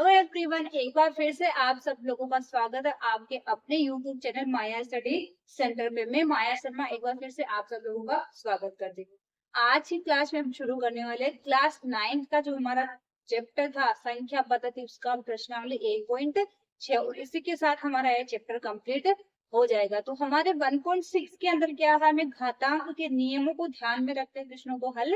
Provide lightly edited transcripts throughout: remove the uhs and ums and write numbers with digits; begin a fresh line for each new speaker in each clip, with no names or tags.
Hello everyone, एक बार फिर से आप सब लोगों का स्वागत है आपके अपने यूट्यूब चैनल माया स्टडी सेंटर पे। मैं माया शर्मा एक बार फिर से आप सब लोगों का स्वागत करती हूँ। आज की क्लास में हम शुरू करने वाले हैं क्लास 9 का जो हमारा चैप्टर था संख्या पद्धति, उसका प्रश्नावली 1.6 और इसी के साथ हमारा यह चैप्टर कंप्लीट हो जाएगा। तो हमारे 1.6 के अंदर क्या है, हमें घातांक के नियमों को ध्यान में रखते हुए प्रश्नों को हल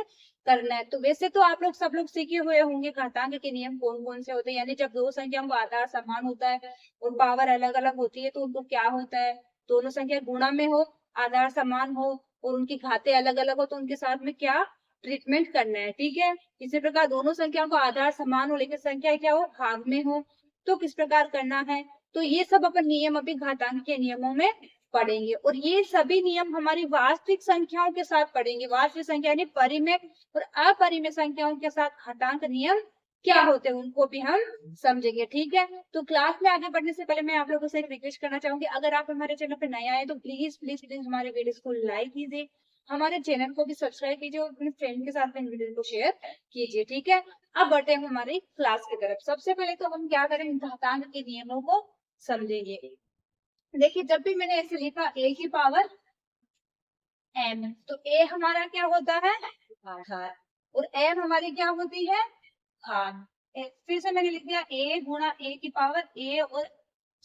करना है। तो वैसे तो आप लोग सब लोग सीखे हुए होंगे घातांक के नियम कौन कौन से होते हैं, यानी जब दो संख्याओं का आधार समान होता है और पावर अलग अलग होती है तो उनको क्या होता है, दोनों संख्या गुणा में हो, आधार समान हो और उनकी घातें अलग अलग हो तो उनके साथ में क्या ट्रीटमेंट करना है। ठीक है, इसी प्रकार दोनों संख्याओं का आधार समान हो लेकिन संख्या क्या हो, भाग में हो, तो किस प्रकार करना है। तो ये सब अपन नियम अभी घातांक के नियमों में पढ़ेंगे और ये सभी नियम हमारी वास्तविक संख्याओं के साथ पढ़ेंगे। वास्तविक संख्या यानी परिमेय और अपरिमेय संख्याओं के साथ घातांक नियम क्या होते हैं उनको भी हम समझेंगे। ठीक है, तो क्लास में आगे बढ़ने से पहले मैं आप लोगों से एक रिक्वेस्ट करना चाहूंगी, अगर आप हमारे चैनल पर नए आए तो प्लीज प्लीज प्लीज हमारे वीडियो को लाइक कीजिए, हमारे चैनल को भी सब्सक्राइब कीजिए और अपने फ्रेंड के साथ में वीडियो को शेयर कीजिए। ठीक है, अब बढ़ते हैं हमारी क्लास की तरफ। सबसे पहले तो हम क्या करें, घातांक के नियमों को समझेंगे। देखिए, जब भी मैंने ऐसे लिखा a की पावर m, तो a हमारा क्या होता है, आधार, और m हमारी क्या होती है, घात। फिर से मैंने लिख दिया a गुणा a की पावर a और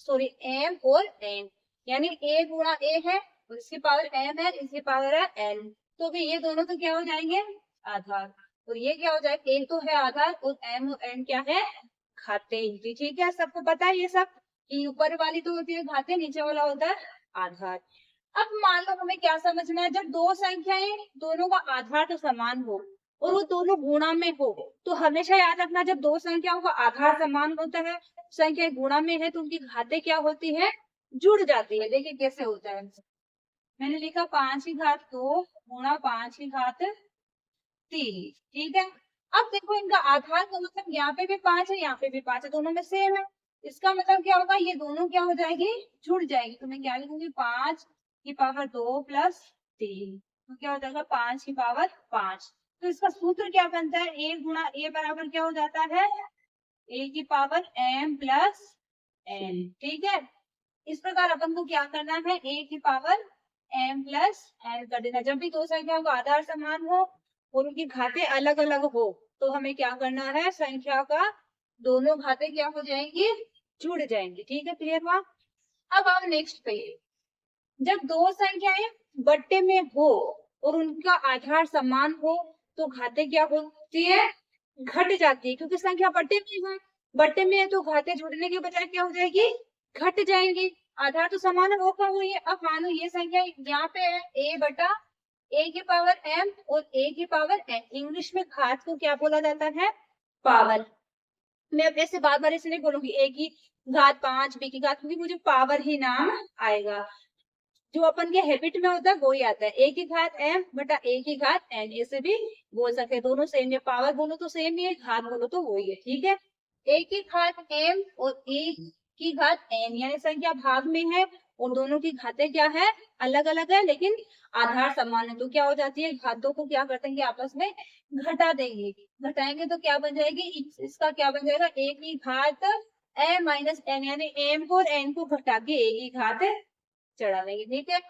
सॉरी m और n, यानी a गुणा a है और इसकी पावर m है, इसकी पावर है n, तो भी ये दोनों तो क्या हो जाएंगे, आधार, और ये क्या हो जाएगा, a तो है आधार और m और n क्या है, घातें। ठीक है, सबको पता है ये सब कि ऊपर वाली तो होती है घातें, नीचे वाला होता है आधार। अब मान लो हमें क्या समझना है, जब दो संख्याएं दोनों का आधार तो समान हो और वो दोनों गुणा में हो, तो हमेशा याद रखना जब दो संख्याओं का आधार समान होता है, संख्या गुणा में है, तो उनकी घातें क्या होती है, जुड़ जाती है। देखिए कैसे होता है, मैंने लिखा 5 की घात 2 गुणा 5 की घात 3। ठीक है, अब देखो इनका आधार का मतलब यहाँ पे भी 5 है, यहाँ पे भी 5 है, दोनों में सेम है। इसका मतलब क्या होगा, ये दोनों क्या हो जाएगी, जुड़ जाएगी। तो मैं क्या लिखूंगी, 5 की पावर 2 प्लस 3, तो क्या हो जाएगा 5 की पावर 5। तो इसका सूत्र क्या बनता है, a गुणा a बराबर क्या हो जाता है, a की पावर m प्लस n। ठीक है, इस प्रकार अपन को क्या करना है, a की पावर m प्लस n कर देना। जब भी दो संख्याओं का आधार समान हो और उनकी घातें अलग अलग हो तो हमें क्या करना है, संख्या का दोनों घातें क्या हो जाएंगी, जुड़ जाएंगी। ठीक है, क्लियर हुआ। अब हम नेक्स्ट पे, जब दो संख्याएं बट्टे में हो और उनका आधार समान हो तो घातें क्या होती है, घट जाती है, क्योंकि संख्या बट्टे में है, बट्टे में है तो घातें जुड़ने के बजाय क्या हो जाएगी, घट जाएंगी। आधार तो समान है, वो क्या हुई है। अब मानो ये संख्या यहाँ पे है a बटा a की पावर m और a की पावर n, इंग्लिश में घात को क्या बोला जाता है, पावर। मैं अब ऐसे बार बार इसलिए बोलूंगी a की घात 5 b की घात, क्योंकि मुझे पावर ही नाम आएगा, जो अपन के हैबिट में होता है वो ही आता है। a की घात m बटा a की घात n, ऐसे भी बोल सकते हैं, दोनों सेम है, पावर बोलो तो सेम ही है, घात बोलो तो वही है। ठीक है, a की घात m और a की घात n, यानी संख्या भाग में है और दोनों की घातें क्या है, अलग अलग है लेकिन आधार समान है, तो क्या हो जाती है, घातों को क्या करते हैं आपस में घटा देंगे। घटाएंगे तो क्या बन जाएगी, इसका क्या बन जाएगा, a की घात m माइनस n, यानी m को और n को घटा के a की घात चढ़ा देंगे। ठीक है,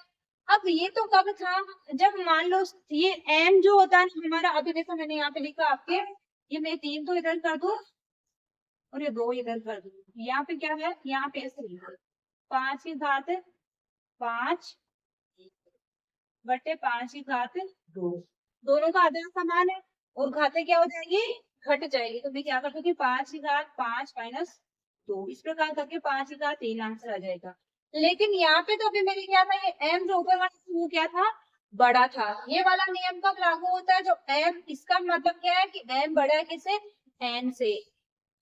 अब ये तो कब था, जब मान लो ये m जो होता है ना हमारा, अभी देखो मैंने यहाँ पे लिखा आपके, ये मैं 3 तो इधर कर दूं और ये 2 इधर कर दूं, यहाँ पे क्या है, यहाँ पे ऐसे लिखो 5 की घात 5 बटे 5 की घात 2, दोनों का आधार समान है और घातें क्या हो जाएगी, घट जाएगी। तो मैं क्या कर दूंगी, 5 की घात 5 माइनस 2, इस प्रकार करके 5 की घात 3 आंसर आ जाएगा। लेकिन यहाँ पे तो अभी मैंने क्या था, ये m जो ऊपर वाला वो क्या था, बड़ा था। ये वाला नियम कब लागू होता है, जो m, इसका मतलब क्या है कि m बड़ा है किससे, n से,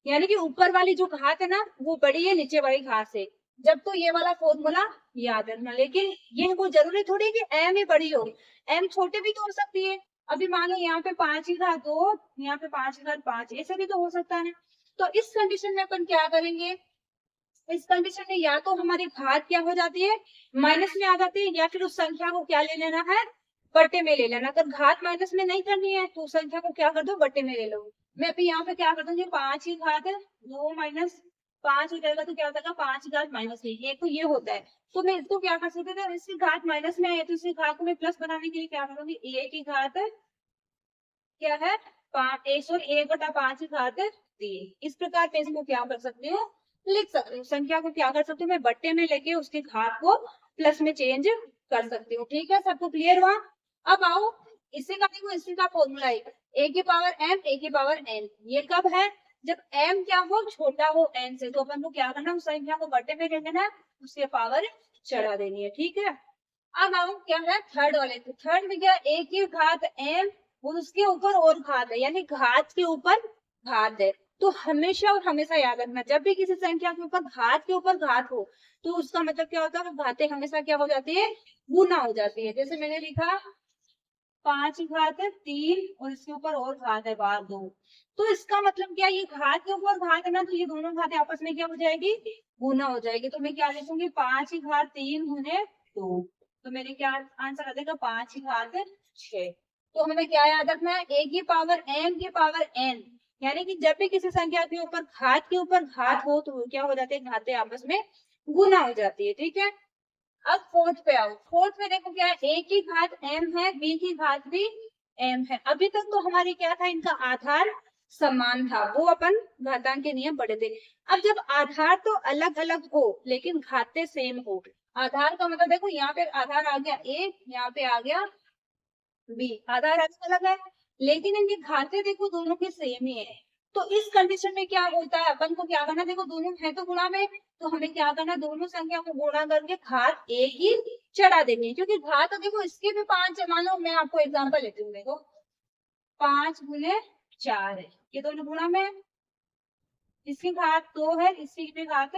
यानी कि ऊपर वाली जो घात है ना वो बड़ी है नीचे वाली घात से। जब तो ये वाला फॉर्मूला याद रखना, लेकिन ये कोई जरूरी थोड़ी है कि m ही बड़ी हो, m छोटे भी तो हो सकती है। अभी मान लो यहाँ पे 5 की घात 2, यहाँ पे 5 की घात 5, ऐसे भी तो हो सकता है। तो इस कंडीशन में अपन क्या करेंगे, इस कंडीशन में या तो हमारी घात क्या हो जाती है, माइनस में आ जाती है, या फिर उस संख्या को क्या ले लेना है, बट्टे में ले लेना। अगर घात माइनस में नहीं करनी है तो संख्या को क्या कर दो, बट्टे में ले लो। मैं अभी यहाँ पे क्या कर दूंगी, 5 की घात 2 माइनस 5 हो जाएगा, तो क्या हो जाएगा 5 की घात माइनस 1, ये तो ये होता है। तो मैं इसको क्या कर सकती थी, इसकी घात माइनस में है तो इसकी घात को मैं प्लस बनाने के लिए क्या करूंगी, a की घात क्या है 5, 1/5 की घात 3। इस प्रकार से इसको क्या कर सकती हूँ, लिख सकती हूँ। संख्या को क्या कर सकती हूँ, मैं बट्टे में लेके उसकी घात को प्लस में चेंज कर सकती हूँ। ठीक है, सबको क्लियर हुआ। अब आओ इसी का, देखो इसी का फॉर्मूला है a की पावर m a की पावर n। ये कब है, जब m क्या हो, छोटा हो n से, तो अपन को क्या करना है, उस संख्या को बट्टे में ले लेना है, उसके पावर चढ़ा देनी है। ठीक है, अब आओ क्या है थर्ड वाले, तो थर्ड में क्या, a की घात m और उसके ऊपर और घात है, यानी घात के ऊपर घात है। तो हमेशा और हमेशा याद रखना, जब भी किसी संख्या के ऊपर घात हो, तो उसका मतलब क्या होता है, घातें हमेशा क्या हो जाती है, गुना हो जाती है। जैसे मैंने लिखा 5 की घात 3 और इसके ऊपर और घात है बार 2, तो इसका मतलब क्या, ये घात के ऊपर घात है ना, तो ये दोनों घातें आपस में क्या हो जाएगी, गुना हो जाएगी। तो मैं क्या लिखूंगी, 5 की घात 3 गुने 2, तो मेरे क्या आंसर आ जाएगा 5 की घात 6। तो हमें क्या याद रखना है, a की पावर m की पावर n, यानी कि जब भी किसी संख्या के ऊपर घात हो, तो क्या हो जाती है, घातें आपस में गुना हो जाती है। ठीक है, अब फोर्थ पे आओ। फोर्थ में देखो क्या है, a की घात m है, b की घात भी m है। अभी तक तो हमारी क्या था, इनका आधार समान था, वो अपन घातांक के नियम पढ़े थे। अब जब आधार तो अलग अलग हो लेकिन घातें सेम हो, आधार का मतलब देखो यहाँ पे आधार आ गया a, यहाँ पे आ गया b, आधार अलग अलग है लेकिन इनकी घातें देखो दोनों की सेम ही है। तो इस कंडीशन में क्या होता है, अपन को क्या करना, देखो दोनों है तो गुणा में, तो हमें क्या करना, दोनों संख्या को गुणा करके घात एक ही चढ़ा देनी है, क्योंकि घात तो देखो इसके भी 5 है। मान लो मैं आपको एग्जांपल लेती हूँ, देखो 5 गुने 4 है, ये दोनों गुणा में है, इसकी घात 2 है, इसकी भी घात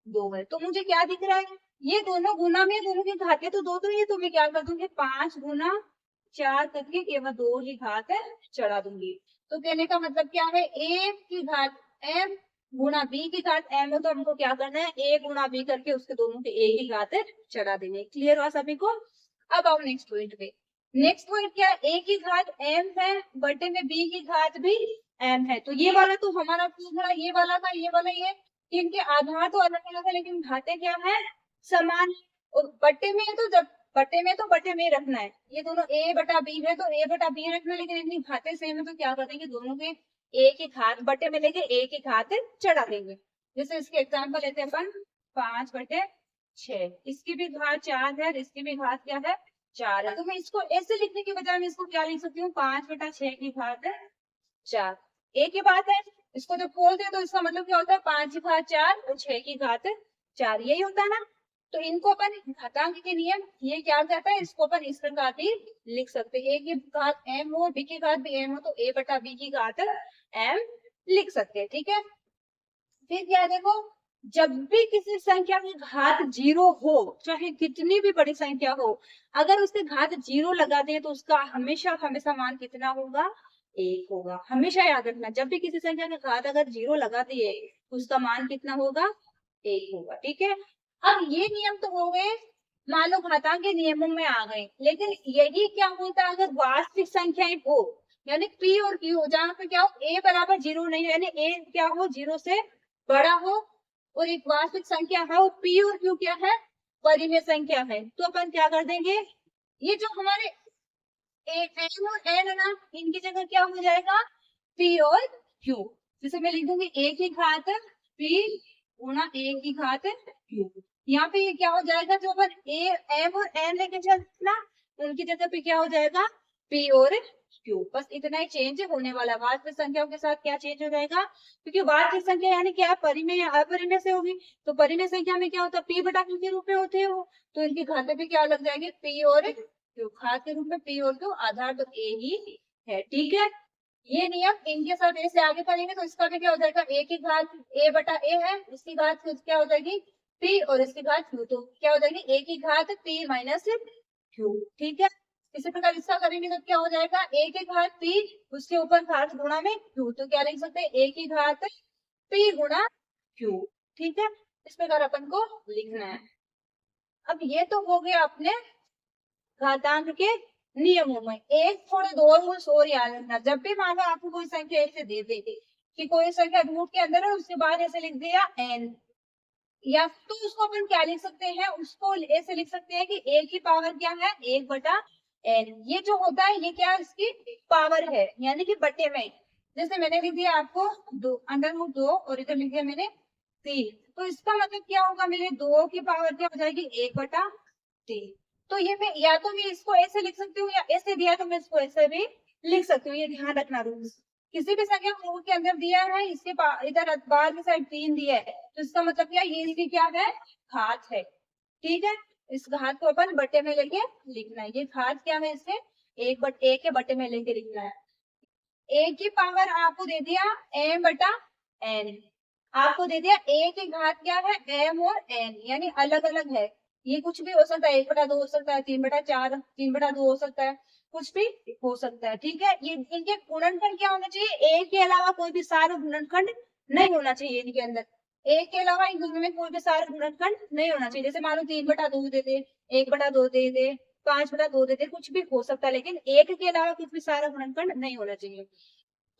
2 है। तो मुझे क्या दिख रहा है, ये दोनों गुना में, दोनों की घातें तो दो, तो ये तो मैं क्या कर दूंगी, 5 गुना 4 करके केवल 2 ही घात चढ़ा दूंगी। तो कहने का मतलब क्या है, a की घात m गुणा b की घात m है, तो हमको क्या करना है, a गुणा b करके उसके दोनों के a की घात चढ़ा देंगे। क्लियर हुआ सभी को। अब आओ नेक्स्ट पॉइंट पे। नेक्स्ट पॉइंट क्या है, a की घात m है, बटे में b की घात भी m है। तो ये वाला तो हमारा पूरा ये वाला था, ये वाला ये, इनके आधार तो अलग अलग है लेकिन घातें क्या है, समान। और बट्टे में है तो जब बट्टे में तो बट्टे में ही रखना है, ये दोनों a बटा b है तो a बटा b रखना है, लेकिन इतनी घातें सेम है तो क्या कर देंगे, दोनों के a की घात बट्टे में लेके a की घात चढ़ा देंगे। जैसे इसके एग्जाम्पल लेते हैं अपन, 5/6, इसकी भी घात 4 है, इसकी भी घात क्या है, 4 है। तो मैं इसको ऐसे लिखने के बजाय मैं इसको क्या लिख सकती हूँ, 5/6 की घात 4। एक ही बात है, इसको जब खोलते हैं तो इसका मतलब क्या होता है, 5 की घात 4 और 6 की घात 4, यही होता है ना। तो इनको अपन घातांक के नियम ये क्या कहता है, इसको अपन इस प्रकार भी लिख सकते हैं, a की घात m हो, b की घात भी m हो, तो a बटा b की घात m लिख सकते हैं। ठीक है, फिर क्या देखो, जब भी किसी संख्या की घात 0 हो, चाहे कितनी भी बड़ी संख्या हो, अगर उसके घात 0 लगा दे तो उसका हमेशा हमेशा मान कितना होगा, 1 होगा। हमेशा याद रखना, जब भी किसी संख्या की घात अगर 0 लगा दिए उसका मान कितना होगा, 1 होगा। ठीक है, अब ये नियम तो हो गए, मान लो घातांक के नियमों में आ गए, लेकिन यही क्या होता है अगर वास्तविक संख्याएं हो, यानी p और q हो, जहाँ पे क्या हो, a बराबर 0 नहीं, यानी a क्या हो 0 से बड़ा हो और एक वास्तविक संख्या है, और p और q क्या है, परिमेय संख्या है, तो अपन क्या कर देंगे, ये जो हमारे m और n है ना, इनकी जगह क्या हो जाएगा, p और q। जैसे मैं लिख दूंगी a की घात p गुणा a की घात q। यहाँ पे ये क्या हो जाएगा, जो अपन m और n लेके चलना, उनकी जगह पे क्या हो जाएगा, p और q। बस इतना ही चेंज होने वाला है। वास्तविक संख्याओं के साथ क्या चेंज हो जाएगा, क्योंकि वास्तविक संख्या यानी क्या, परिमेय या अपरिमेय से होगी, तो परिमेय संख्या में क्या होता है, p बटा q के रूप में होते हैं वो, तो इनकी घातें भी क्या लग जाएंगे, p और q। घात के रूप में p और q, आधार तो a ही है। ठीक है, ये नियम इनके साथ ए से आगे पढ़ेंगे तो इसका भी क्या हो जाएगा, a की घात a बटा a है, इसकी घात क्या हो जाएगी p और इसकी घात q, तो क्या हो जाएगी a की घात p माइनस q। ठीक है, इसी प्रकार इसका करेंगे तो क्या हो जाएगा, a की घात p उसके ऊपर घात गुणा में q, तो क्या लिख सकते हैं, a की घात p गुणा q। ठीक है, इस प्रकार अपन को लिखना है। अब ये तो हो गया अपने घातांक के नियमों में एक थोड़े दो रूल्स और याद रखना। जब भी मान लो आपको कोई संख्या ऐसे दे दे कि कोई संख्या रूट के अंदर है, उसके बाद ऐसे लिख दिया n, या तो उसको अपन क्या लिख सकते हैं, उसको ऐसे लिख सकते हैं कि एक की पावर क्या है, 1/n। ये जो होता है ये क्या, इसकी पावर है, यानी कि बटे में। जैसे मैंने लिख दिया आपको √2 और इधर लिख दिया मैंने 3, तो इसका मतलब क्या होगा, मेरे 2 की पावर क्या हो जाएगी, 1/3। तो ये मैं या तो मैं इसको ऐसे लिख सकती हूँ, या ऐसे दिया तो मैं इसको ऐसे भी लिख सकती हूँ। ये ध्यान रखना रूल्स। किसी भी संख्या को रूट के अंदर दिया है, इसके इधर बाहर की साइड 3 दिया है, तो इसका मतलब क्या, ये इसकी क्या है, घात है। ठीक है, इस घात को अपन बटे में लेके लिखना है। ये घात क्या है, इससे 1 के बटे में लेके लिखना है। एक की पावर आपको दे दिया m/n, आपको दे दिया a की घात क्या है, m और n, यानी अलग अलग है। ये कुछ भी हो सकता है, 1/2 हो सकता है, 3/4, 3/2 हो सकता है, कुछ भी हो सकता है। ठीक है, ये इनके गुणनखंड क्या होना चाहिए, a के अलावा कोई भी सारा गुणनखंड नहीं होना चाहिए इनके अंदर। एक के अलावा इन दोनों में कोई भी सारा गुणनखंड नहीं होना चाहिए। जैसे मान लो 3/2 दे दे, 1/2 दे दे, 5/2 दे दे, कुछ भी हो सकता है, लेकिन एक के अलावा कुछ भी सारा गुणनखंड नहीं होना चाहिए।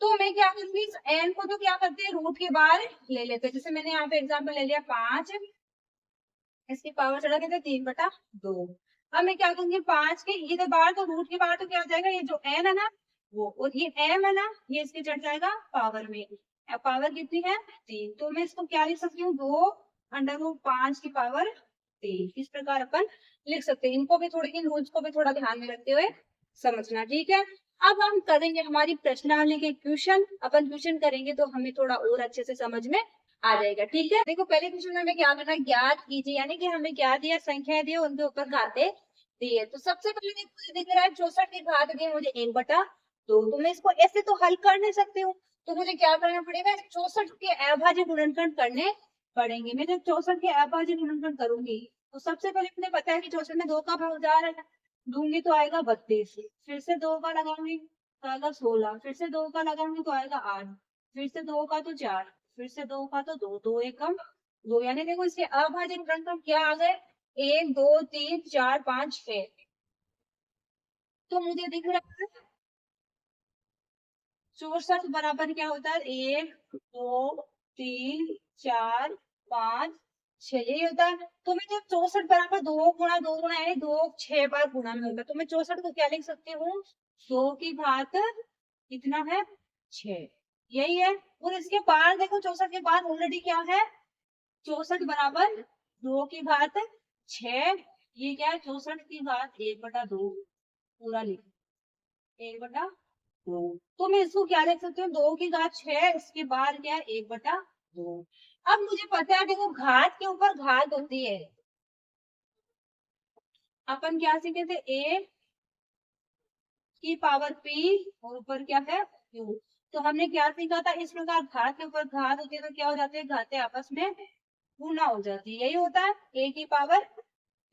तो मैं क्या करूंगी, इस n को तो क्या करते हैं, रूट के बाहर ले लेते हैं। जैसे मैंने यहाँ पे एग्जांपल ले लिया 5, इसकी पावर चढ़ा देते 3/2। अब मैं क्या करूंगी, 5 के इधर बाहर, तो रूट के बाहर तो क्या हो जाएगा, ये जो n है ना वो, और ये m है ना, ये इसके चढ़ जाएगा पावर में। अब पावर कितनी है, 3, तो मैं इसको क्या लिख सकती हूँ, 2√5 की पावर 3। इस प्रकार अपन लिख सकते हैं। इनको भी थोड़ी, इन रूल्स को भी थोड़ा ध्यान में रखते हुए समझना। ठीक है, अब हम करेंगे हमारी प्रश्नावली के क्वेश्चन। अपन क्वेश्चन करेंगे तो हमें थोड़ा और अच्छे से समझ में आ जाएगा। ठीक है, देखो पहले क्वेश्चन में हमें क्या करना है, ज्ञात कीजिए, यानी कि हमें क्या दिया, संख्या दी, उनके ऊपर घाते दिए। तो सबसे पहले देखो, मुझे दिख रहा है 64 की घात दी मुझे 1/2, तो मैं इसको ऐसे तो हल कर नहीं सकती हूँ। तो मुझे क्या करना पड़ेगा, 64 के अभाज्य गुणनखंड करने पड़ेंगे। मैं जब 64 के अभाज्य गुणनखंड करूंगी, तो सबसे पहले मुझे पता है कि 64 में 2 का भाग जा रहा है, दूंगी तो आएगा 32, फिर से 2 का लगाऊंगी तो आएगा 16, फिर से 2 का लगाऊंगी तो आएगा 8, फिर से 2 का तो 4, फिर से 2 का तो 2, 2 एकम 2, यानी देखो इसके अभाज्य गुणनखंड क्या आ गए, 1 2 3 4 5 6। तो मुझे दिख रहा है 64 बराबर क्या होता है, 1 2 3 4 5 6, यही होता है। तो मैं जब 64 बराबर 2 गुणा यानी 2 6 बार गुणा में होता है, तो मैं 64 को क्या लिख सकती हूँ, 2 की घात कितना है, 6, यही है। और इसके बाद देखो 64 के बाद ऑलरेडी क्या है, 64 बराबर 2 की घात 6, ये क्या है, 64 की घात 1/2 पूरा लिख, 1/2। तो मैं इसको क्या लिख सकती हूँ, 2 की घात 6, इसके बाद क्या है, 1/2। अब मुझे पता है देखो, घात के ऊपर घात होती है। अपन क्या सीखे थे, a की पावर p और ऊपर क्या है, q। तो हमने क्या सीखा था, इस प्रकार घात के ऊपर घात होती है तो क्या हो जाते हैं, घातें आपस में गुना हो जाती है। यही होता है, a की पावर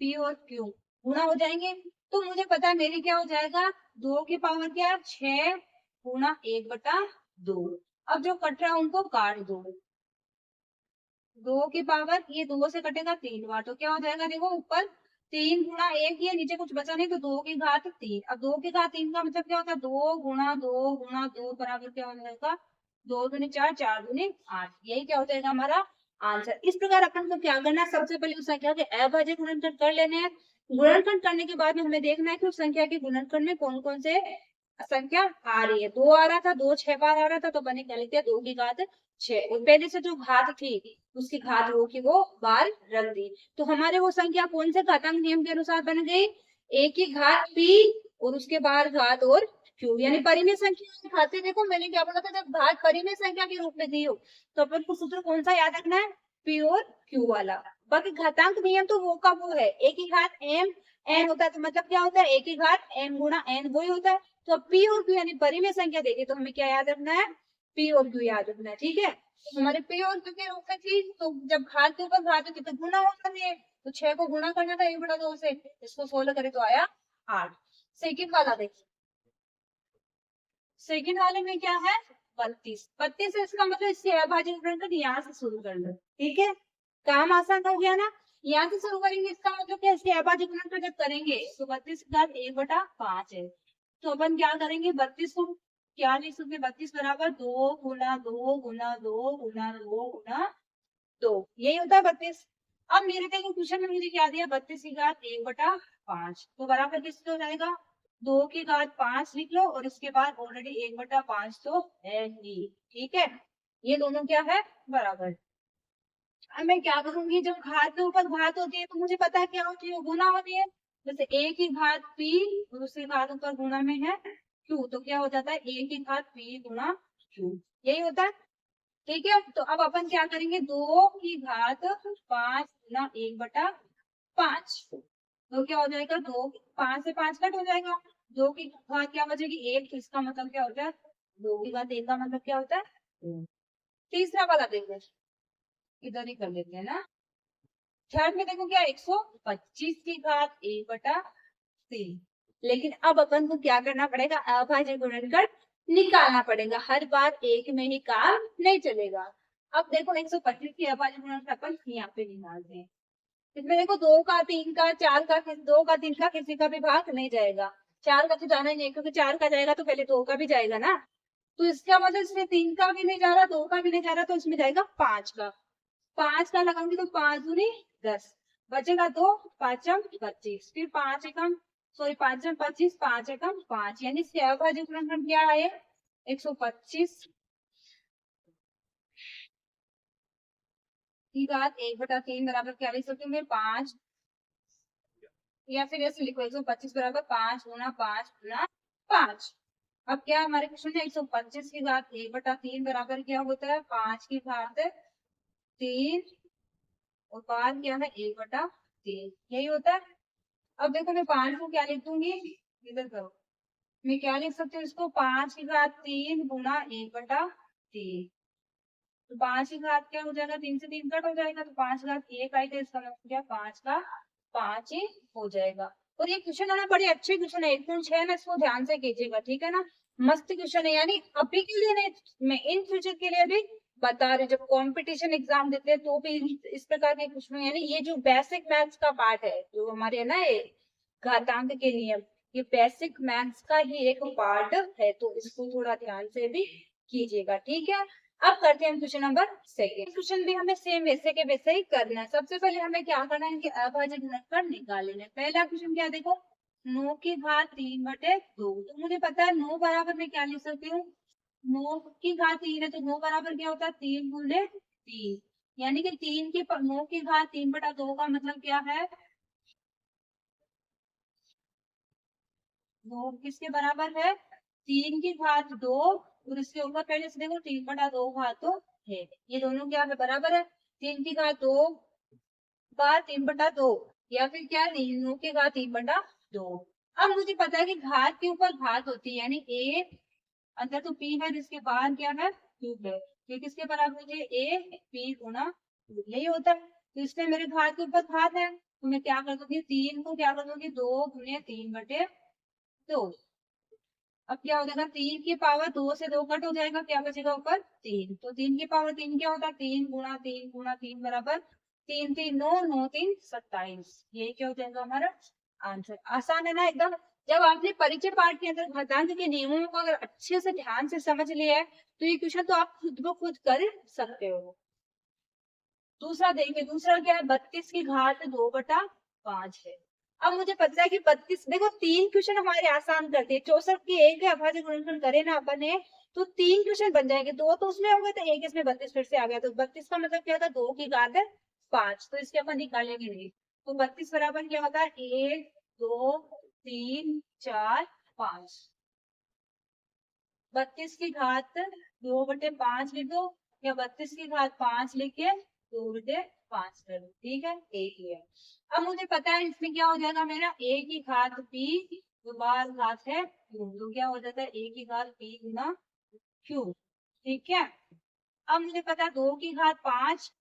p और q गुना हो जाएंगे। तो मुझे पता है मेरी क्या हो जाएगा, 2 की पावर क्या है, 6 गुना 1/2। अब जो कट रहा है उनको काट दो, 2 की पावर, ये 2 से कटेगा 3 बार, तो क्या हो जाएगा, देखो ऊपर 3 गुना 1, ये नीचे कुछ बचा नहीं, तो 2 की घात 3। अब 2 की घात 3 का मतलब क्या होता है, 2 गुना 2 गुना 2 बराबर क्या हो जाएगा, 2 दूनी 4 4 दूनी 8। यही क्या हो जाएगा हमारा आंसर। इस प्रकार अपन को क्या करना है, सबसे पहले उस संख्या के अभाज्य गुणनखंड कर लेने हैं। गुणनखंड करने के बाद में हमें देखना है कि उस संख्या के गुणनखंड में कौन कौन से संख्या आ रही है। 2 आ रहा था, 2 6 बार आ रहा था, तो मैंने क्या लिख दिया, 2 की घात 6, और पहले से जो घात थी उसकी घात वो की वो बार रख दी। तो हमारे वो संख्या कौन से घातांक नियम के अनुसार बन गई, a की घात p और उसके बाद घात और q, यानी परिमेय संख्या घाते। देखो मैंने क्या बोला था, जब घात परिमेय संख्या के रूप में दी हो तो अपन को सूत्र कौन सा याद रखना है, p और q वाला। बाकी घातांक नियम तो वो का वो है, a की घात m n होता है, तो मतलब क्या होता है, a की घात m गुना n वही होता है। तो अब p और q यानी परिमेय संख्या देखे तो हमें क्या याद रखना है, p और q याद रखना है। ठीक है, तो हमारे p और q के रूप में थी, तो जब घात के ऊपर घात होती तो गुना होता है, तो 6 को गुना करना था 1/2 से, इसको 16 करे तो आया 8। सेकंड वाला देखिए, सेकंड वाले में क्या है, 32। 32 है, इसका मतलब इससे अभाज्य गुणनखंड यहाँ से शुरू कर लो। ठीक है, काम आसान हो गया ना। यहाँ से शुरू करेंगे, इसका मतलब क्या, इसके अभाज्य गुणनखंड जब करेंगे तो 32 का 1/5 है। तो अपन क्या करेंगे, 32 को क्या लिख सकते, 32 बराबर 2 गुना 2 गुना 2 गुना 2 यही होता है 32। अब मेरे देखो क्वेश्चन में मुझे क्या दिया, 32 की घात 1/5, तो बराबर किससे हो जाएगा, 2 की घात 5 लिख लो, और इसके बाद ऑलरेडी 1/5 तो है ही। ठीक है, ये दोनों क्या है, बराबर। अब मैं क्या करूंगी, जब घात के ऊपर घात होती है तो मुझे पता है क्या होती है, गुना होती है। जैसे a की घात p और उसकी घात ऊपर गुना में है q, तो क्या हो जाता है a की घात p गुना q, यही होता है। ठीक है, तो अब अपन क्या करेंगे, 2 की घात 5 गुना 1/5, तो क्या हो जाएगा, 5 से 5 कट हो जाएगा, 2 की घात क्या बचेगी 1, तो इसका मतलब क्या होता है, 2 की घात 1 का मतलब क्या होता है 2। तीसरा वाला देखो, इधर ही कर लेते हैं ना। थर्ड में देखो क्या, 125 की घात 1/3। लेकिन अब अपन को क्या करना पड़ेगा, अभाज्य गुणनखंड निकालना पड़ेगा, हर बार एक में ही काम नहीं चलेगा। अब देखो 125 की अभाज्य गुणनखंड अपन यहाँ पे निकालते हैं। इसमें देखो 2 का 3 का 4 का, 2 का 3 का किसी का भी भाग नहीं जाएगा, 4 का तो जाना ही नहीं, क्योंकि 4 का जाएगा तो पहले 2 का भी जाएगा ना। तो इसका मतलब इसमें 3 का भी नहीं जा रहा, 2 का भी नहीं जा रहा, तो इसमें जाएगा 5 का। 5 का लगाऊंगी तो 5 दूनी 10, बचेगा 2, 5 × 25, फिर 5 × 5, यानी इसके अभाज्य गुणनखंड क्या है, 125 की घात 1/3 बराबर क्या लिख सकते हैं, 5, या फिर ऐसे लिखो 125 बराबर 5 गुना 5 गुना 5। अब क्या हमारे क्वेश्चन है, 125 की घात 1/3 बराबर क्या होता है, 5 की घात 3, और पाँच क्या है 1/3, यही होता है। अब देखो मैं 5 को क्या लिख दूंगी, इधर करो, मैं क्या लिख सकती हूँ इसको, 5 की घात 3 गुना 1/3, तो 5 की घात क्या हो जाएगा, 3 से 3 कट हो जाएगा, तो 5 की घात 1 आई, तो इसका मतलब क्या 5 का 5 ही हो जाएगा। और ये क्वेश्चन है ना, बड़े अच्छे क्वेश्चन है, 1.6 है ना, इसको ध्यान से कीजिएगा, ठीक है ना। मस्त क्वेश्चन है, यानी अभी के लिए नहीं, मैं इन फ्यूचर के लिए भी बता रही हूँ, जब कंपटीशन एग्जाम देते हैं तो भी इस प्रकार के क्वेश्चन, यानी ये जो बेसिक मैथ्स का पार्ट है, जो हमारे है ना ये घातांक के नियम, ये बेसिक मैथ्स का ही एक पार्ट है, तो इसको थोड़ा ध्यान से भी कीजिएगा, ठीक है। अब करते हैं क्वेश्चन नंबर सेकेंड। क्वेश्चन भी हमें सेम वैसे के वैसे ही करना है। सबसे पहले हमें क्या करना है, इनके अभाज्य गुणनखंड निकाल लेना है। पहला क्वेश्चन क्या देखो, 9 की घात 3/2, तो मुझे पता है 9 बराबर में क्या लिख सकती हूँ, 9 की घात 3 है, तो 9 बराबर क्या होता है 3 × 3, यानी कि 9 की घात 3/2 का मतलब क्या है, 2 किसके बराबर है, 3 की घात 2, और इसके ऊपर पहले से देखो 3/2 घात तो है, ये दोनों क्या है बराबर है, 3 की घात 2 या फिर क्या है 9 की घात 3/2। अब मुझे पता है कि घात के ऊपर घात होती है, यानी ए अंदर तो पी है, जिसके बाहर क्या है क्यूब है, ये किसके बराबर होती है, ए पी गुना क्यूब, यही होता है। तो इसमें मेरे घात के ऊपर घात है, तो मैं क्या कर दूंगी, 3 को क्या कर दूंगी, 2 × 3/2। अब क्या हो जाएगा, 3 की पावर 2 से 2 कट हो जाएगा, क्या बचेगा ऊपर 3, तो 3 की पावर 3 क्या होता है, 3 × 3 × 3 बराबर 3 × 3 = 9, 9 × 3 = 27, यही क्या हो जाएगा हमारा आंसर। आसान है ना एकदम। जब आपने परिचय पाठ के अंदर घातांक के नियमों को अगर अच्छे से ध्यान से समझ लिया है, तो ये क्वेश्चन तो आप खुद ब खुद कर सकते हो। दूसरा देखिए, दूसरा क्या है, 32 की घात 2/5 है। अब मुझे पता है कि 32, देखो 3 क्वेश्चन हमारे आसान करते हैं, 64 की एक अभाज्य गुणनखंड करे ना अपन ने, तो 3 क्वेश्चन बन जाएंगे, 2 तो उसमें हो गए, तो एक इसमें 32 फिर से आ गया, तो 32 का मतलब क्या था, 2 की घात 5, तो इसके अपन निकालेंगे नहीं, तो 32 बराबर क्या होता है, 1 2 3 4 5, 32 की घात 2/5 लिख दो, या 32 की घात 5 लिख के 2/5 कर दो, ठीक है, एक ही है। अब मुझे पता है इसमें क्या हो जाएगा, मेरा a की घात p, जो बाहर घात है q, तो क्या हो जाता है a की घात p गुना q, ठीक है। अब मुझे पता है 2 की घात 5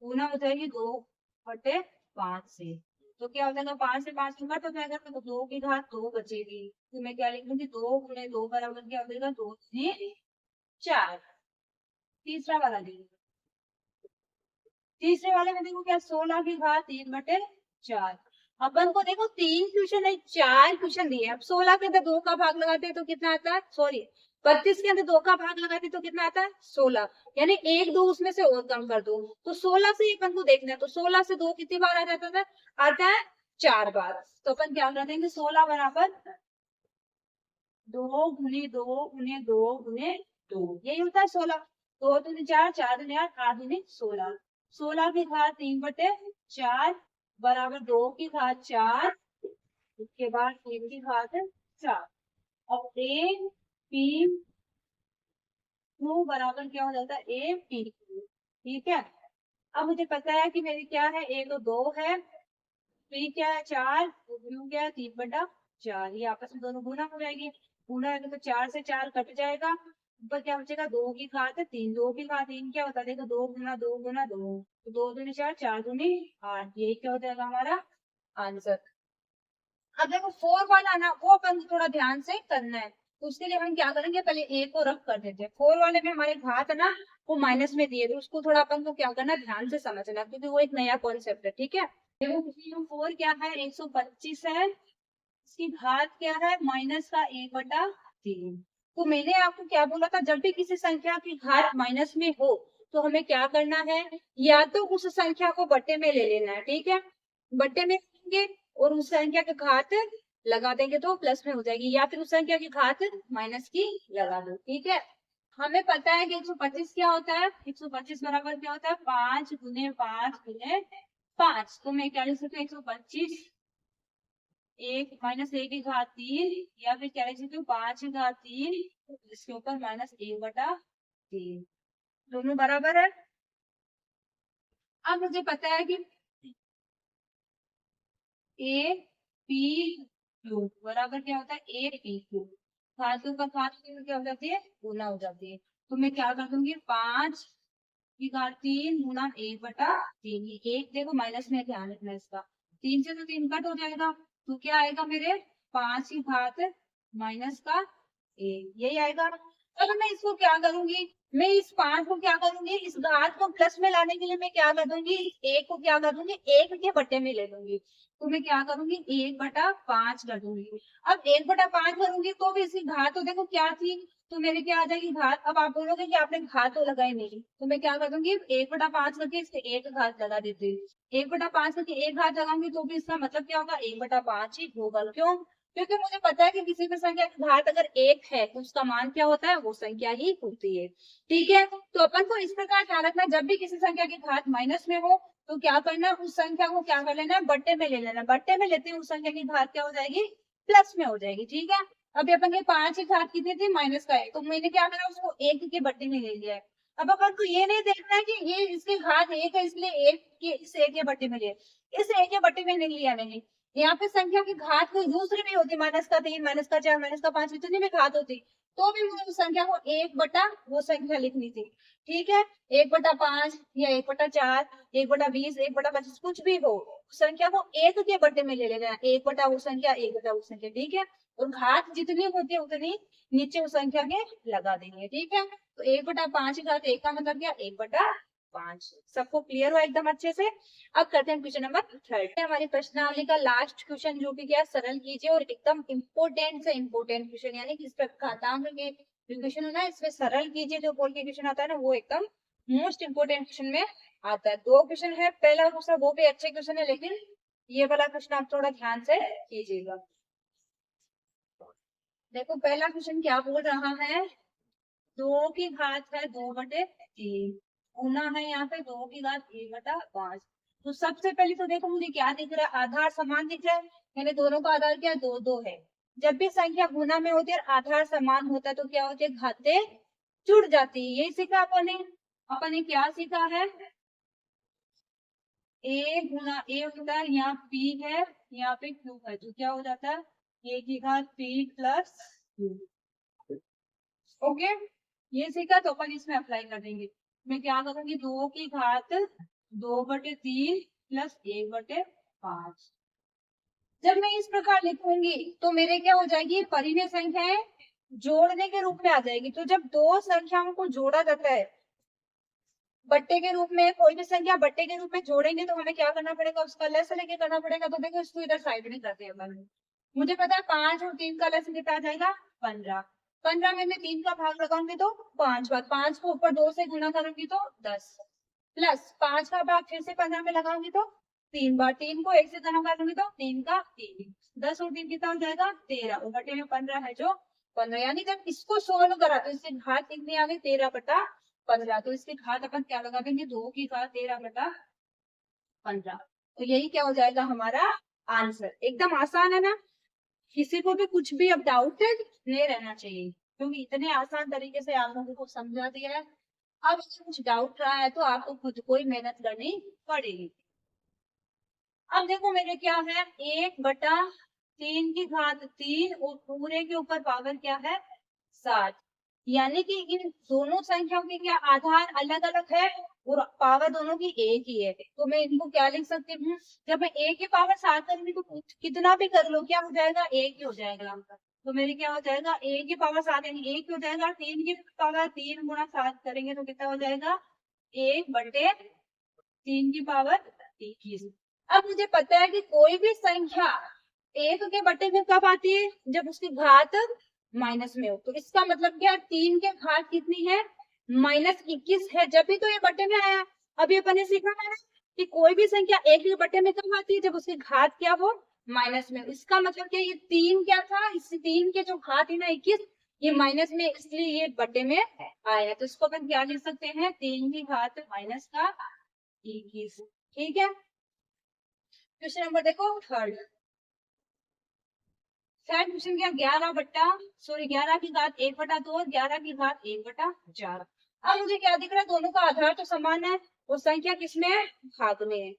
गुना हो जाएगी 2/5 से, तो क्या हो जाएगा 5 से 5 कट हो जाएगा, तो 2 की घात 2 बचेगी, तो मैं क्या लिख दूंगी, 2 × 2 बराबर क्या हो जाएगा, 2×4। तीसरा वाला देखिए, तीसरे वाले में देखो क्या 16 की घात 3/4। अपन को देखो 3 क्वेश्चन है, 4 क्वेश्चन दिए। अब 16 के अंदर 2 का भाग लगाते हैं तो कितना आता है, सॉरी 32 के अंदर 2 का भाग लगाते हैं तो कितना आता है 16, यानी 1 2 उसमें से और कम कर दो। तो 16 से ही अपन को देखना है, तो 16 से 2 कितनी बार आ जाता था, आता है 4 बार। तो अपन क्या कर देंगे, 16 बराबर 2 गुने 2 गुने 2 गुने 2, यही होता है 16। 2 दूनी 4, 4 दूनी 8, 8 दूनी 16। 16 की घात 3/4 बराबर 2 की घात 4, उसके बाद 3 की घात 4। अब ए पी क्यू बराबर क्या हो जाता है, ए पी क्यू। ठीक है, अब मुझे पता है कि मेरी क्या है, ए तो 2 है, पी क्या है 4, क्यू क्या है 3/4। ये आपस में दोनों गुना हो जाएगी, गुना है तो 4 से 4 कट जाएगा, ऊपर क्या बचेगा 2 की घात 3। 2 की घात 3 क्या होता है, देखो 2 गुना 2 गुना 2, तो 2 दूनी 4, 4 दूनी 8, यही क्या हो जाएगा हमारा आंसर। अब देखो 4 वाला ना, वो अपन को थोड़ा ध्यान से करना है, तो उसके लिए हम क्या करेंगे, पहले ए को रफ कर देते हैं। 4 वाले में हमारे घात है ना, वो माइनस में दिए, तो उसको थोड़ा अपन को क्या करना, ध्यान से समझना, क्योंकि वो एक नया कॉन्सेप्ट है। ठीक है, देखो 4 क्या है, 125 है, इसकी घात क्या है, माइनस का 1/3। तो मैंने आपको क्या बोला था, जब भी किसी संख्या की घात माइनस में हो तो हमें क्या करना है, या तो उस संख्या को बट्टे में ले लेना है। ठीक है, बट्टे में लेंगे और उस संख्या की घात लगा देंगे तो प्लस में हो जाएगी, या फिर उस संख्या की घात माइनस की लगा दो। ठीक है, हमें पता है कि 125 क्या होता है, 125 बराबर क्या होता है, 5 गुने 5 गुने 5। तो मैं क्या लिख सकती हूँ, 125 एक माइनस 1 की घात 3, या फिर क्या लिख सकती हूँ 5 की घात 3, इसके ऊपर माइनस 1/3, दोनों बराबर है। अब मुझे पता है कि ए पी क्यू बराबर क्या होता है, ए पी क्यू। घातों का घात क्या हो जाती है, गुना हो जाती है। तो मैं क्या कर दूंगी, 5 की घात 3 गुना 1/3। एक देखो माइनस में, ध्यान रखना इसका, 3 से तो 3 कट हो जाएगा, तो क्या आएगा मेरे 5 की घात माइनस का 1, यही आएगा। अब मैं इसको क्या करूंगी, मैं इस 5 को क्या करूंगी, इस घात को प्लस में लाने के लिए मैं क्या कर दूंगी, एक को क्या कर दूंगी, 1 के बट्टे में ले लूंगी। तो मैं क्या करूंगी, 1/5 कर दूंगी। अब 1/5 करूंगी तो भी इसकी घात तो देखो क्या थी, तो मेरे क्या आ जाएगी घात। अब आप बोलोगे कि आपने घात तो लगाई नहीं, तो मैं क्या कर दूंगी, 1/5 करके इसके एक घात लगा देती हूँ। 1/5 करके एक घात लगाऊंगी तो भी इसका मतलब क्या होगा, 1/5 ही होगा। क्यों, क्योंकि मुझे पता है कि किसी भी संख्या की घात अगर 1 है तो उसका मान क्या होता है, वो संख्या ही होती है। ठीक है, तो अपन को इस प्रकार ध्यान रखना, जब भी किसी संख्या की घात माइनस में हो तो क्या करना, उस संख्या को क्या कर लेना, बट्टे में ले लेना। बट्टे में लेते हैं उस संख्या की घात क्या हो जाएगी, प्लस में हो जाएगी। ठीक है, अभी अपन के 5 की घात कितनी थी, माइनस का 1, तो मैंने क्या करा, उसको 1 के बट्टे में ले लिया है। अब अपन को ये नहीं देखना है कि ये इसकी घात 1 है इसलिए 1 के इस 1 के बट्टे में लिया, इस 1 के बट्टे में नहीं लिया मैंने। यहाँ पे संख्या की घात कोई दूसरी भी होती, -3 -4 -5 जितनी भी घात होती, तो भी मुझे उस संख्या को 1 बटा वो संख्या लिखनी थी। ठीक है, 1/5 या 1/4, 1/20, 1/25 कुछ भी हो, संख्या को 1 के बट्टे में ले लेना, 1 बटा वो संख्या, 1 बटा वो संख्या। ठीक है, और घात जितनी होती है उतनी नीचे उस संख्या के लगा देंगे। ठीक है, तो 1/5 की घात 1 का मतलब क्या, 1/5। सबको क्लियर हो एकदम अच्छे से। अब करते हैं क्वेश्चन नंबर 3। हमारी प्रश्नावली का लास्ट क्वेश्चन, जो कि क्या, सरल कीजिए, और एकदम इम्पोर्टेंट से इम्पोर्टेंट क्वेश्चन, यानी कि इस पर घातांक के क्वेश्चन है ना, इसमें सरल कीजिए जो बोल के क्वेश्चन आता है ना, वो एकदम मोस्ट इम्पोर्टेंट क्वेश्चन में आता है। 2 क्वेश्चन है, पहला दूसरा, वो भी अच्छे क्वेश्चन है, लेकिन ये वाला क्वेश्चन आप थोड़ा ध्यान से कीजिएगा। देखो पहला क्वेश्चन क्या बोल रहा है, 2 की घात है 2/3, गुना है यहाँ पे 2 की घात 1/5। तो सबसे पहले तो देखो मुझे क्या दिख रहा है, आधार समान दिख रहा है, यानी दोनों का आधार क्या है, 2 2 है। जब भी संख्या गुना में होती है और आधार समान होता है तो क्या होती है, घातें जुड़ जाती है। यही सीखा अपन ने क्या सीखा है, ए गुना ए होता है, यहाँ पी है, यहाँ पे क्यू है, तो क्या हो जाता है, ए की घात पी प्लस क्यू। ओके, ये सीखा, तो अपन इसमें अप्लाई कर देंगे। मैं क्या करूंगी, 2 की घात 2/3 प्लस 1/5। जब मैं इस प्रकार लिखूंगी तो मेरे क्या हो जाएगी, परिमेय संख्याएं जोड़ने के रूप में आ जाएगी। तो जब दो संख्याओं को जोड़ा जाता है बट्टे के रूप में कोई भी संख्या बट्टे के रूप में जोड़ेंगे तो हमें क्या करना पड़ेगा, उसका लस लेके करना पड़ेगा। तो देखो इसको इधर साइड में करते हैं अपन। मुझे पता है 5 और 3 का लस कितना आ जाएगा 15। 15 में मैं 3 का भाग लगाऊंगी तो 5 बार, 5 को ऊपर 2 से गुना करूंगी तो 10, प्लस 5 का भाग फिर से 15 में लगाऊंगी तो 3 बार, 3 को 1 से गुना करूंगी तो 3 का 3, 10 और 3 कितना हो जाएगा 13, और बटे में 15 है जो 15। यानी जब इसको सोल्व करा तो इससे घात कितनी आ गई 13/15। तो इसकी घात अपन क्या लगा देंगे, 2 की घात 13/15। तो यही क्या हो जाएगा हमारा आंसर। एकदम आसान है ना, किसी को भी कुछ भी अब डाउट नहीं रहना चाहिए, क्योंकि इतने आसान तरीके से आप लोगों को समझा दिया है। अब अगर कुछ डाउट रहा है तो आपको खुद को ही मेहनत करनी पड़ेगी। अब देखो मेरे क्या है 1/3 की घात 3 और पूरे के ऊपर पावर क्या है 7। यानी कि इन दोनों संख्याओं के क्या आधार अलग अलग है और पावर दोनों की एक ही है। तो मैं इनको क्या लिख सकती हूँ, जब मैं एक की पावर 7 करूंगी तो कितना भी कर लो क्या हो जाएगा एक ही हो जाएगा। तो मेरी क्या हो जाएगा एक की पावर 7 यानी एक ही हो जाएगा। 3 की पावर 3 गुणा 7 करेंगे तो कितना हो जाएगा 1/3 की पावर 21। अब मुझे पता है कि कोई भी संख्या एक के बट्टे में कब आती है, जब उसकी घात माइनस में हो। तो इसका मतलब क्या 3 के घात कितनी है -21 है, जब भी तो ये बट्टे में आया। अभी अपन ने सीखा है ना कि कोई भी संख्या एक के बट्टे में कब आती है, जब उसकी घात क्या हो माइनस में। इसका मतलब क्या ये 3 क्या था, इस 3 के जो घात है ना 21, ये माइनस में इसलिए ये बट्टे में आया। तो इसको अपन क्या लिख सकते हैं 3 की घात माइनस का 21। ठीक है, क्वेश्चन नंबर देखो थर्ड। थर्ड क्वेश्चन क्या 11 की घात 1/2 और 11 की घात 1/4। अब मुझे क्या दिख रहा है, दोनों का आधार तो समान है और संख्या किसमें है भाग में है।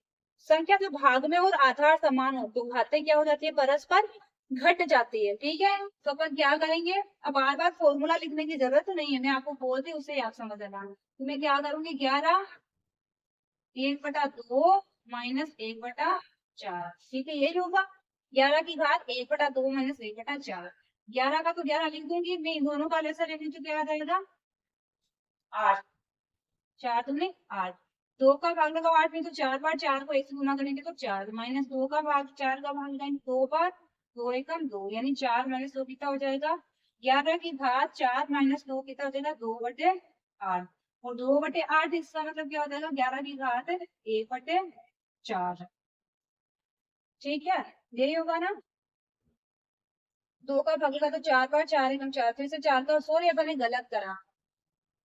संख्या जो भाग में और आधार समान हो तो घातें क्या हो जाती है परस्पर घट जाती है। ठीक है, तो अपन क्या करेंगे, अब बार बार फॉर्मूला लिखने की जरूरत नहीं है, मैं आपको बोल दी उसे आप समझ लेना। तो मैं क्या करूंगी 11 1/2 -1/4। ठीक है, यही होगा 11 की घात 1/2 -1/4। 11 का तो 11 लिख दूंगी मैं, इन दोनों का लेसा लेंगे तो क्या आ जाएगा 8, 4 दूनी 8। 2 का भाग लगाओ 8 में तो 4 बार, 4 को 1 से गुना करेंगे तो 4 -2 का भाग 4 का भाग लगाएंगे 2 बार, 2 एकम 2 यानी 4 -2 कितना हो जाएगा 11 की घात 4 -2 कितना हो जाएगा 2/8। और 2/8 इसका मतलब क्या हो जाएगा 11 की घात 1/4। ठीक है, यही होगा ना। 2 का भागेगा तो 4 बार, 4 एकम 4, फिर से 4 का, सॉरी अपन ने गलत करा,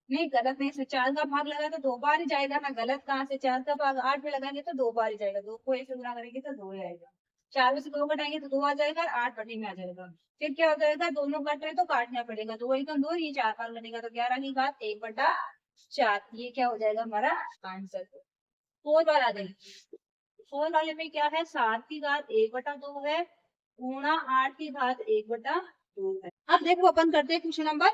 नहीं गलत नहीं, से 4 का भाग लगा तो 2 बार ही जाएगा ना, गलत कहाँ से 4 का भाग 8 में लगाएंगे तो 2 बार ही जाएगा, 2 को 1 से गुना करेंगे तो 2 ही आएगा। 4 में से 2 घटाएंगे तो 2 आ जाएगा और 8 बटे में आ जाएगा। फिर क्या हो जाएगा दोनों कट रहे तो काटना पड़ेगा, 2 एकम 2, ये 4 बार कटेगा तो 11 की घात 1/4। ये क्या हो जाएगा हमारा आंसर। 4 बार आ जाएगी। 4 वाले में क्या है 7 की घात 1/2 है गुणा 8 की घात 1/2 है। अब देखो अपन करते हैं क्वेश्चन नंबर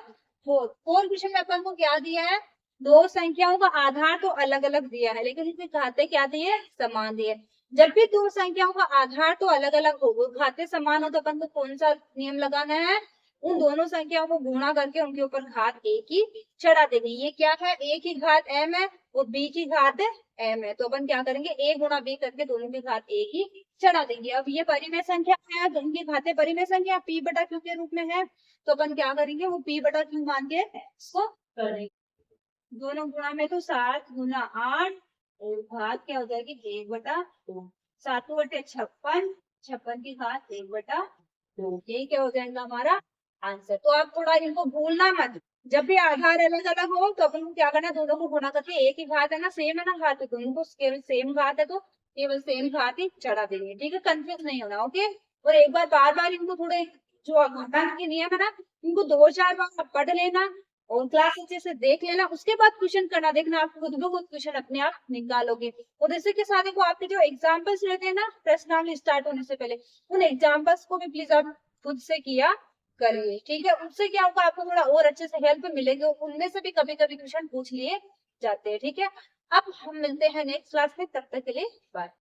4। क्वेश्चन में अपन को क्या दिया है, दो संख्याओं का आधार तो अलग अलग दिया है लेकिन इसमें घातें क्या दी है समान दी है। जब भी दो संख्याओं का आधार तो अलग अलग हो, घातें समान हो, तो अपन को कौन सा नियम लगाना है, उन दोनों संख्याओं को गुणा करके उनके ऊपर घात a की चढ़ा देनी। ये क्या है a की घात m है और b की घात m है, तो अपन क्या करेंगे a गुणा b करके दोनों की घात a की चढ़ा देंगे। अब ये परिमेय संख्या है, दोनों की घातें परिमेय संख्या p/q के रूप में है, तो अपन क्या करेंगे वो p/q मान के इसको करेंगे। दोनों गुणा में तो 7 गुना 8 और घात क्या हो जाएगी 1/2, 7×56, 56 की घात 1/2, ये क्या हो जाएगा हमारा आंसर। तो आप थोड़ा इनको भूलना मत, जब भी आधार अलग अलग हो तो अपन को क्या करना है दोनों को गुणा करके एक ही घात है ना, सेम है ना घात, है दोनों को केवल सेम घात है तो केवल सेम घात ही चढ़ा देंगे। ठीक है, कंफ्यूज नहीं होना। ओके, और एक बार बार इनको थोड़े जो घटाने के नियम है ना इनको 2-4 बार पढ़ लेना और क्लास अच्छे से देख लेना, उसके बाद क्वेश्चन करना, देखना आप खुद ब खुद क्वेश्चन अपने आप निकालोगे। और इसी के साथ देखो आपके जो एग्जाम्पल्स रहते हैं ना प्रश्नावली स्टार्ट होने से पहले, उन एग्जाम्पल्स को भी प्लीज आप खुद से किया करिए। ठीक है, उससे क्या होगा आपको थोड़ा और अच्छे से हेल्प मिलेगी, उनमें से भी कभी कभी क्वेश्चन पूछ लिए जाते हैं। ठीक है, अब हम मिलते हैं नेक्स्ट क्लास में, तब तक के लिए बाय।